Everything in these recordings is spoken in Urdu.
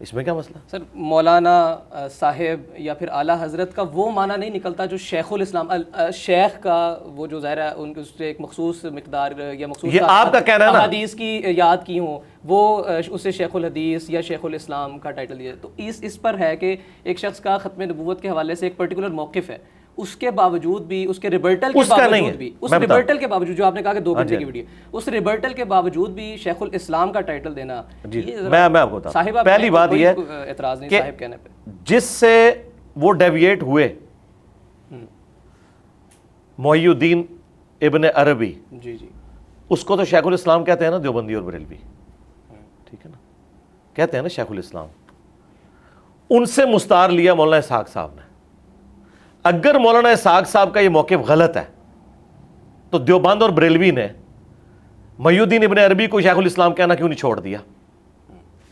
اس میں کیا مسئلہ؟ سر مولانا صاحب یا پھر اعلیٰ حضرت کا وہ معنی نہیں نکلتا جو شیخ الاسلام شیخ کا وہ جو ظاہر ہے ان کے اس سے ایک مخصوص مقدار یا مخصوص یہ آپ کا کہنا ہے نا، حدیث کی یاد کی ہوں وہ اسے شیخ الحدیث یا شیخ الاسلام کا ٹائٹل دیا. تو اس پر ہے کہ ایک شخص کا ختم نبوت کے حوالے سے ایک پرٹیکولر موقف ہے، اس کے باوجود بھی اس کے ریبرٹل کے باوجود بھی اس ریبرٹل کے باوجود جو آپ نے کہا کہ 2 گھنٹے کی ویڈیو، اس ریبرٹل کے باوجود بھی شیخ الاسلام کا ٹائٹل دینا، میں آپ کو بتاؤں. پہلی بات یہ ہے اعتراض نہیں صاحب کہنے پہ، جس سے وہ ڈیویٹ ہوئے محی الدین ابن عربی، جی جی اس کو تو شیخ الاسلام کہتے ہیں نا دیوبندی اور بریلوی، ٹھیک ہے نا، کہتے ہیں نا شیخ الاسلام. ان سے مستعار لیا مولانا اسحاق صاحب نے. اگر مولانا اسحاق صاحب کا یہ موقف غلط ہے تو دیوبند اور بریلوی نے محی الدین ابن عربی کو شیخ الاسلام کہنا کیوں نہیں چھوڑ دیا؟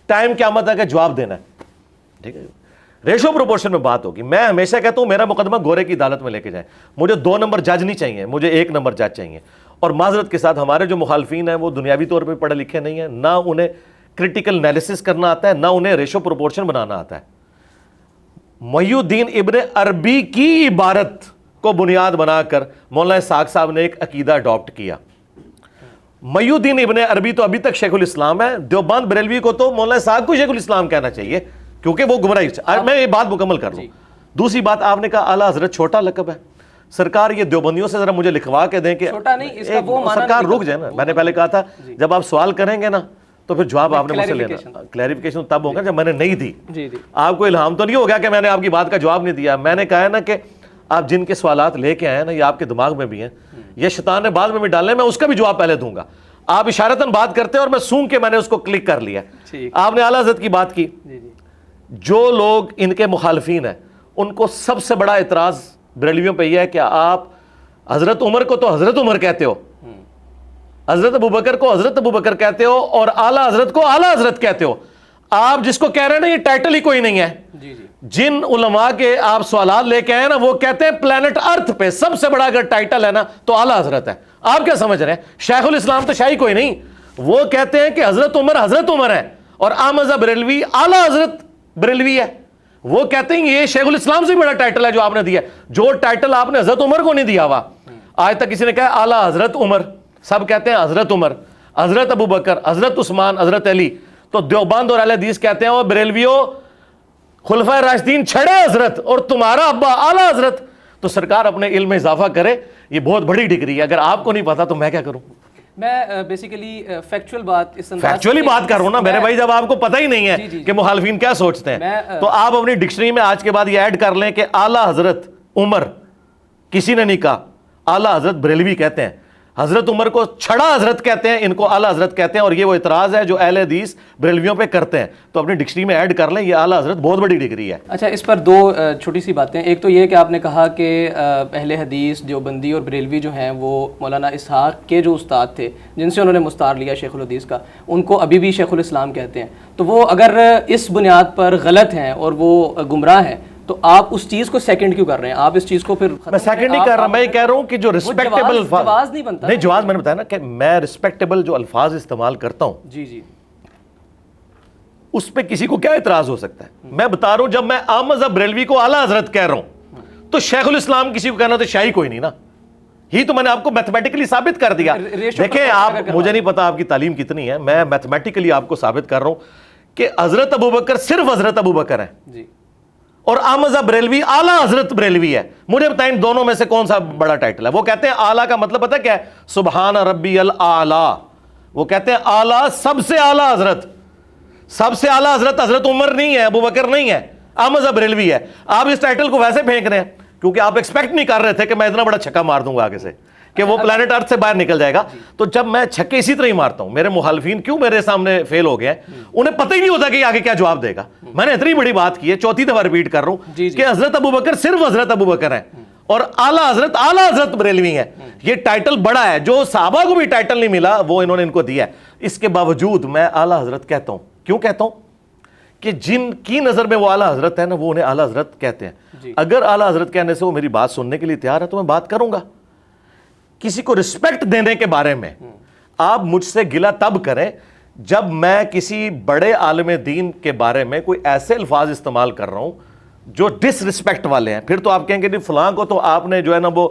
ٹائم قیامت ہے کہ جواب دینا ہے، ٹھیک ہے. ریشو پروپورشن میں بات ہوگی. میں ہمیشہ کہتا ہوں میرا مقدمہ گورے کی عدالت میں لے کے جائیں. مجھے 2 نمبر جج نہیں چاہیے، مجھے 1 نمبر جج چاہیے. اور معذرت کے ساتھ ہمارے جو مخالفین ہیں وہ دنیاوی طور پہ پڑھے لکھے نہیں ہیں، نہ انہیں کرٹیکل انالیسس کرنا آتا ہے، نہ انہیں ریشو پروپورشن بنانا آتا ہے. محی الدین ابن عربی کی عبارت کو بنیاد بنا کر مولانا اسحاق صاحب نے ایک عقیدہ اڈاپٹ کیا. محی الدین ابن عربی تو ابھی تک شیخ الاسلام ہے. دیوبند بریلوی کو تو مولانا اسحاق کو شیخ الاسلام کہنا چاہیے کیونکہ وہ گمراہی. میں یہ بات مکمل کر لوں. دوسری بات، آپ نے کہا اعلیٰ حضرت چھوٹا لقب ہے. سرکار یہ دیوبندیوں سے ذرا مجھے لکھوا کے دیں کہ چھوٹا نہیں، اس کا وہ معنی سرکار رک جائے نا. میں نے پہلے کہا تھا جب آپ سوال کریں گے نا تو پھر جواب آپ نے مجھ سے لینا. کلیریفیکیشن تب ہوگا جب میں نے نہیں دی. آپ کو الہام تو نہیں ہو گیا کہ میں نے آپ کی بات کا جواب نہیں دیا. میں نے کہا ہے نا کہ آپ جن کے سوالات لے کے آئے ہیں نا یہ آپ کے دماغ میں بھی ہیں، یہ شیطان نے بعد میں بھی ڈالے، میں اس کا بھی جواب پہلے دوں گا. آپ اشارتاً بات کرتے ہیں اور میں سونگ کے میں نے اس کو کلک کر لیا. آپ نے اعلیٰ حضرت کی بات کی. جو لوگ ان کے مخالفین ہیں ان کو سب سے بڑا اعتراض بریلویوں پہ یہ ہے کہ آپ حضرت عمر کو تو حضرت عمر کہتے ہو، حضرت ابوبکر کو حضرت ابوبکر کہتے ہو، اور اعلیٰ حضرت کو اعلیٰ حضرت کہتے ہو. آپ جس کو کہہ رہے ہیں نا یہ ٹائٹل ہی کوئی نہیں ہے. جن علماء کے آپ سوالات لے کے آئے نا وہ کہتے ہیں پلانٹ ارتھ پہ سب سے بڑا اگر ٹائٹل ہے نا تو اعلیٰ حضرت ہے. آپ کیا سمجھ رہے ہیں؟ شیخ الاسلام تو شاہی کوئی نہیں. وہ کہتے ہیں کہ حضرت عمر ہے، اور احمد بریلوی اعلیٰ حضرت بریلوی ہے. وہ کہتے ہیں یہ شیخ الاسلام سے بڑا ٹائٹل ہے جو آپ نے دیا، جو ٹائٹل آپ نے حضرت عمر کو نہیں دیا ہوا. آج تک کسی نے کہا اعلیٰ حضرت عمر، سب کہتے ہیں حضرت عمر، حضرت ابوبکر، حضرت عثمان، حضرت علی. تو دیوبند اور اہل حدیث کہتے ہیں وہ بریلویوں خلفائے راشدین چھڑے حضرت اور تمہارا ابا اعلیٰ حضرت. تو سرکار اپنے علم میں اضافہ کرے، یہ بہت بڑی ڈگری ہے. اگر آپ کو نہیں پتا تو میں کیا کروں؟ میں بیسیکلی فیکچوئل بات فیکچولی بات کر رہا ہوں نا میرے بھائی. جب آپ کو پتہ ہی نہیں ہے کہ مخالفین کیا سوچتے ہیں تو آپ اپنی ڈکشنری میں آج کے بعد یہ ایڈ کر لیں کہ اعلیٰ حضرت عمر کسی نے نہیں کہا، اعلیٰ حضرت بریلوی کہتے ہیں. حضرت عمر کو چھڑا حضرت کہتے ہیں، ان کو اعلیٰ حضرت کہتے ہیں. اور یہ وہ اعتراض ہے جو اہل حدیث بریلویوں پہ کرتے ہیں. تو اپنی ڈکشنری میں ایڈ کر لیں، یہ اعلیٰ حضرت بہت بڑی ڈگری ہے. اچھا، اس پر 2 چھوٹی سی باتیں. ایک تو یہ کہ آپ نے کہا کہ اہل حدیث دیوبندی اور بریلوی جو ہیں وہ مولانا اسحاق کے جو استاد تھے جن سے انہوں نے مستعار لیا شیخ الحدیث کا، ان کو ابھی بھی شیخ الاسلام کہتے ہیں. تو وہ اگر اس بنیاد پر غلط ہیں اور وہ گمراہ ہیں تو آپ اس چیز کو سیکنڈ کیوں کر رہے ہیں؟ آپ اس چیز کو پھر میں سیکنڈ نہیں کر رہا، میں یہ کہہ رہا ہوں کہ جو ریسپیکٹیبل الفاظ نہیں بنتا. نہیں، جواز میں نے بتایا نا کہ میں ریسپیکٹیبل جو الفاظ استعمال کرتا ہوں جی اس پہ کسی کو کیا اعتراض ہو سکتا ہے؟ میں بتا رہا ہوں جب میں احمد بریلوی کو اعلیٰ حضرت کہہ رہا ہوں تو شیخ الاسلام کسی کو کہنا تو شاہی کوئی نہیں نا. ہی تو میں نے آپ کو میتھمیٹیکلی ثابت کر دیا. دیکھیں آپ، مجھے نہیں پتا آپ کی تعلیم کتنی ہے، میں میتھمیٹیکلی آپ کو ثابت کر رہا ہوں کہ حضرت ابوبکر صرف حضرت ابوبکر ہیں اور احمد بریلوی اعلیٰ حضرت بریلوی ہے. مجھے بتائیں دونوں میں سے کون سا بڑا ٹائٹل ہے؟ وہ کہتے ہیں اعلیٰ کا مطلب پتہ کیا ہے؟ سبحان ربی الاعلیٰ. وہ کہتے ہیں اعلیٰ سب سے اعلیٰ حضرت. سب سے اعلیٰ حضرت حضرت عمر نہیں ہے، ابوبکر نہیں ہے، احمد بریلوی ہے. آپ اس ٹائٹل کو ویسے پھینک رہے ہیں کیونکہ آپ ایکسپیکٹ نہیں کر رہے تھے کہ میں اتنا بڑا چھکا مار دوں گا آگے سے کہ وہ پلانٹ ارتھ سے باہر نکل جائے گا. تو جب میں چھکے اسی طرح ہی مارتا ہوں، میرے مخالفین کیوں میرے سامنے فیل ہو گئے ہیں؟ انہیں پتہ ہی نہیں ہوتا کہ آگے کیا جواب دے گا. میں نے اتنی بڑی بات کی ہے، 4تھی دفعہ ریپیٹ کر رہا ہوں کہ حضرت ابوبکر صرف حضرت ابوبکر ہیں اور اعلیٰ حضرت بریلوی ہیں. یہ ٹائٹل بڑا ہے، جو صحابہ کو بھی ٹائٹل نہیں ملا وہ انہوں نے ان کو دیا ہے. اس کے باوجود میں اعلیٰ حضرت کہتا ہوں. کیوں کہتا ہوں؟ کہ جن کی نظر میں وہ اعلیٰ حضرت ہے نا وہ انہیں اعلیٰ حضرت کہتے ہیں. اگر اعلیٰ حضرت کہنے سے وہ میری بات سننے کے لیے تیار ہے تو میں بات کروں گا. کسی کو رسپیکٹ دینے کے بارے میں آپ مجھ سے گلہ تب کریں جب میں کسی بڑے عالم دین کے بارے میں کوئی ایسے الفاظ استعمال کر رہا ہوں جو ڈس رسپیکٹ والے ہیں، پھر تو آپ کہیں گے نہیں فلاں کو تو آپ نے جو ہے نا وہ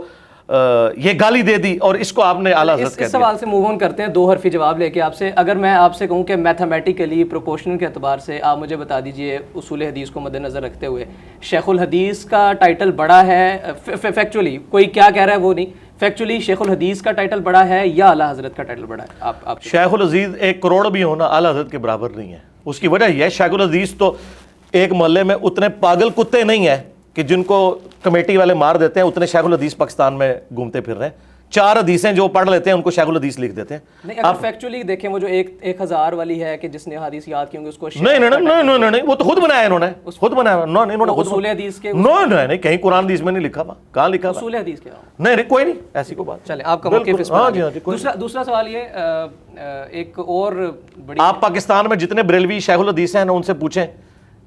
یہ گالی دے دی اور اس کو آپ نے اعلیٰ حضرت کہہ اس دیا۔ سوال سے موو آن کرتے ہیں، 2 حرفی جواب لے کے آپ سے۔ اگر میں آپ سے کہوں کہ میتھمیٹیکلی پروپورشنل کے اعتبار سے آپ مجھے بتا دیجئے اصول حدیث کو مد نظر رکھتے ہوئے شیخ الحدیث کا ٹائٹل بڑا ہے، فیکچولی کوئی کیا کہہ رہا ہے وہ نہیں، فیکچولی شیخ الحدیث کا ٹائٹل بڑا ہے یا اعلیٰ حضرت کا ٹائٹل بڑا ہے؟ آپ شیخ العزیز 1 کروڑ بھی ہونا اعلیٰ حضرت کے برابر نہیں ہے۔ اس کی وجہ یہ ہے شیخ العزیز تو ایک محلے میں اتنے پاگل کتے نہیں ہیں کہ جن کو کمیٹی والے مار دیتے ہیں، اتنے شیخ الحدیث پاکستان میں گھومتے پھر رہے ہیں۔ 4 حدیثیں جو پڑھ لیتے ہیں ان کو شیخ الحدیث لکھ دیتے ہیں۔ نہیں، اگر فیکچولی دیکھیں وہ جو 1000 والی ہے کہ جس نے حدیث یاد کی ہوں گے اس کو نہیں، وہ تو خود بنایا انہوں نے، خود بنایا انہوں نے خود اصول حدیث کے نہیں، کہیں قرآن حدیث میں نہیں لکھا ہوا، کہاں لکھا ہوا؟ اصول حدیث کے نہیں، کوئی نہیں ایسی کوئی بات۔ چلیں آپ کا موقف اس ہاں پر جی، ہاں جی، دوسرا سوال یہ ایک اور بڑی آپ پاکستان میں جتنے بریلوی شیخ الحدیث ہیں نا ان سے پوچھیں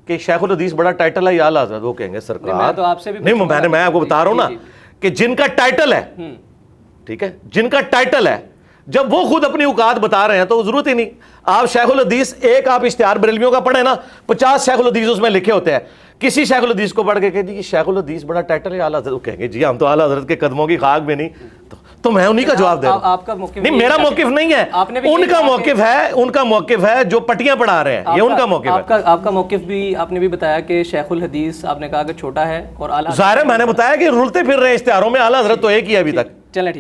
کہ شیخ الحدیث بڑا ٹائٹل ہے یا اعلیٰ حضرت، وہ کہیں گے سرکار۔ میں تو آپ سے بھی نہیں، میں آپ کو بتا رہا ہوں نا کہ جن کا ٹائٹل ہے، ٹھیک ہے، جن کا ٹائٹل ہے، جب وہ خود اپنی اوقات بتا رہے ہیں تو ضرورت ہی نہیں۔ آپ شیخ الحدیث ایک آپ اشتہار بریلویوں کا پڑھیں نا، 50 شیخ الحدیث اس میں لکھے ہوتے ہیں، کسی شیخ الحدیث کو پڑھ کے کہ جی شیخ الحدیث بڑا ٹائٹل ہے اعلیٰ حضرت، وہ کہیں گے جی ہم تو اعلیٰ حضرت کے قدموں کی خاک میں نہیں، تو میں انہی کا جواب دے رہا ہوں۔ آپ کا موقف نہیں، میرا موقف نہیں ہے، ان کا موقف ہے جو پٹیاں پڑھا رہے ہیں، یہ ان کا موقف ہے۔ آپ کا موقف بھی آپ نے بھی بتایا کہ شیخ الحدیث آپ نے کہا کہ چھوٹا ہے اور اعلیٰ، ظاہر ہے میں نے بتایا کہ رلتے پھر رہے اشتہاروں میں، اعلیٰ حضرت تو ایک ہی ہے ابھی تک۔ چلیں ٹھیک۔